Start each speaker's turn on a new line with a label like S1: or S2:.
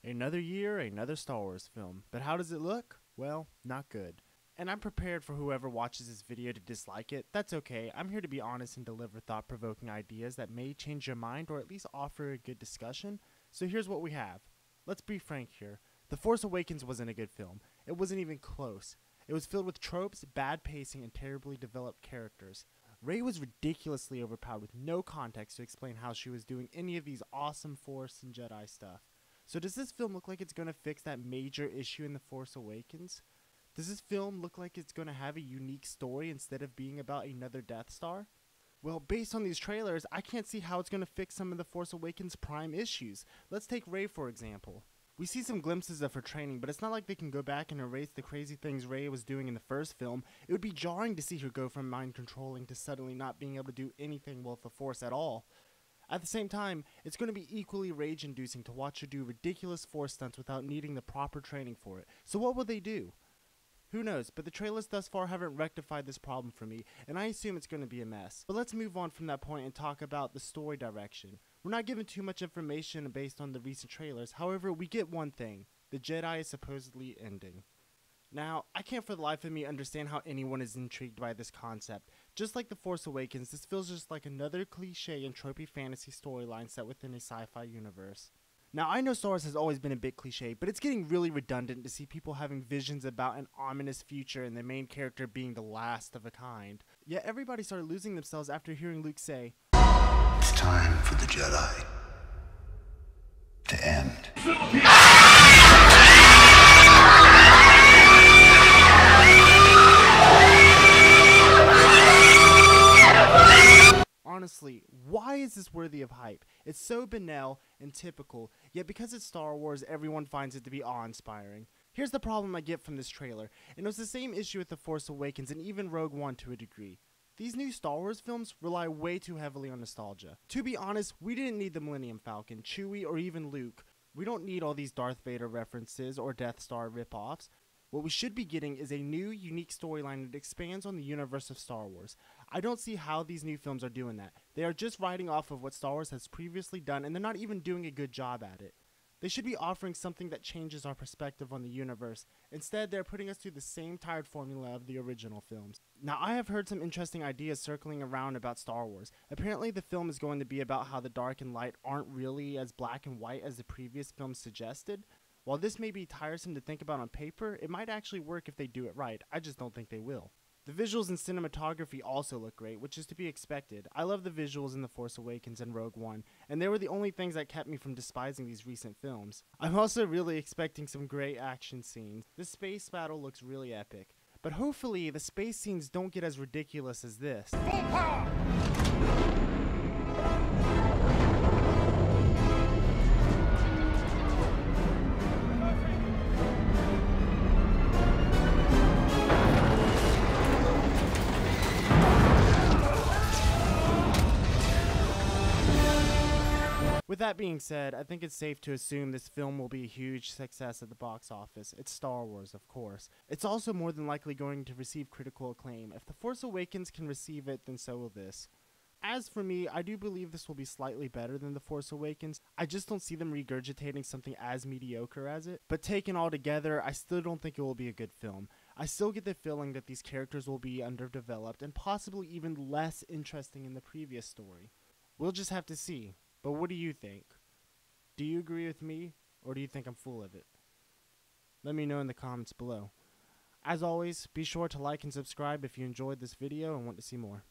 S1: Another year, another Star Wars film. But how does it look? Well, not good. And I'm prepared for whoever watches this video to dislike it. That's okay. I'm here to be honest and deliver thought-provoking ideas that may change your mind or at least offer a good discussion. So here's what we have. Let's be frank here. The Force Awakens wasn't a good film. It wasn't even close. It was filled with tropes, bad pacing, and terribly developed characters. Rey was ridiculously overpowered with no context to explain how she was doing any of these awesome Force and Jedi stuff. So does this film look like it's going to fix that major issue in The Force Awakens? Does this film look like it's going to have a unique story instead of being about another Death Star? Well, based on these trailers, I can't see how it's going to fix some of The Force Awakens' prime issues. Let's take Rey for example. We see some glimpses of her training, but it's not like they can go back and erase the crazy things Rey was doing in the first film. It would be jarring to see her go from mind controlling to suddenly not being able to do anything with the Force at all. At the same time, it's going to be equally rage-inducing to watch her do ridiculous Force stunts without needing the proper training for it. So what will they do? Who knows, but the trailers thus far haven't rectified this problem for me, and I assume it's going to be a mess. But let's move on from that point and talk about the story direction. We're not given too much information based on the recent trailers, however, we get one thing. The Jedi is supposedly ending. Now, I can't for the life of me understand how anyone is intrigued by this concept. Just like The Force Awakens, this feels just like another cliche and tropey fantasy storyline set within a sci-fi universe. Now, I know Star Wars has always been a bit cliche, but it's getting really redundant to see people having visions about an ominous future and the main character being the last of a kind. Yet everybody started losing themselves after hearing Luke say,
S2: "It's time for the Jedi to end."
S1: honestly, why is this worthy of hype? It's so banal and typical, yet because it's Star Wars, everyone finds it to be awe-inspiring. Here's the problem I get from this trailer, and it was the same issue with The Force Awakens and even Rogue One to a degree. These new Star Wars films rely way too heavily on nostalgia. To be honest, we didn't need the Millennium Falcon, Chewie, or even Luke. We don't need all these Darth Vader references or Death Star ripoffs. What we should be getting is a new, unique storyline that expands on the universe of Star Wars. I don't see how these new films are doing that. They are just riding off of what Star Wars has previously done, and they're not even doing a good job at it. They should be offering something that changes our perspective on the universe. Instead, they're putting us through the same tired formula of the original films. Now, I have heard some interesting ideas circling around about Star Wars. Apparently, the film is going to be about how the dark and light aren't really as black and white as the previous films suggested. While this may be tiresome to think about on paper, it might actually work if they do it right. I just don't think they will. The visuals and cinematography also look great, which is to be expected. I love the visuals in The Force Awakens and Rogue One, and they were the only things that kept me from despising these recent films. I'm also really expecting some great action scenes. The space battle looks really epic, but hopefully the space scenes don't get as ridiculous as this.
S3: Full power!
S1: With that being said, I think it's safe to assume this film will be a huge success at the box office. It's Star Wars, of course. It's also more than likely going to receive critical acclaim. If The Force Awakens can receive it, then so will this. As for me, I do believe this will be slightly better than The Force Awakens. I just don't see them regurgitating something as mediocre as it. But taken all together, I still don't think it will be a good film. I still get the feeling that these characters will be underdeveloped and possibly even less interesting in the previous story. We'll just have to see. But what do you think? Do you agree with me, or do you think I'm full of it? Let me know in the comments below. As always, be sure to like and subscribe if you enjoyed this video and want to see more.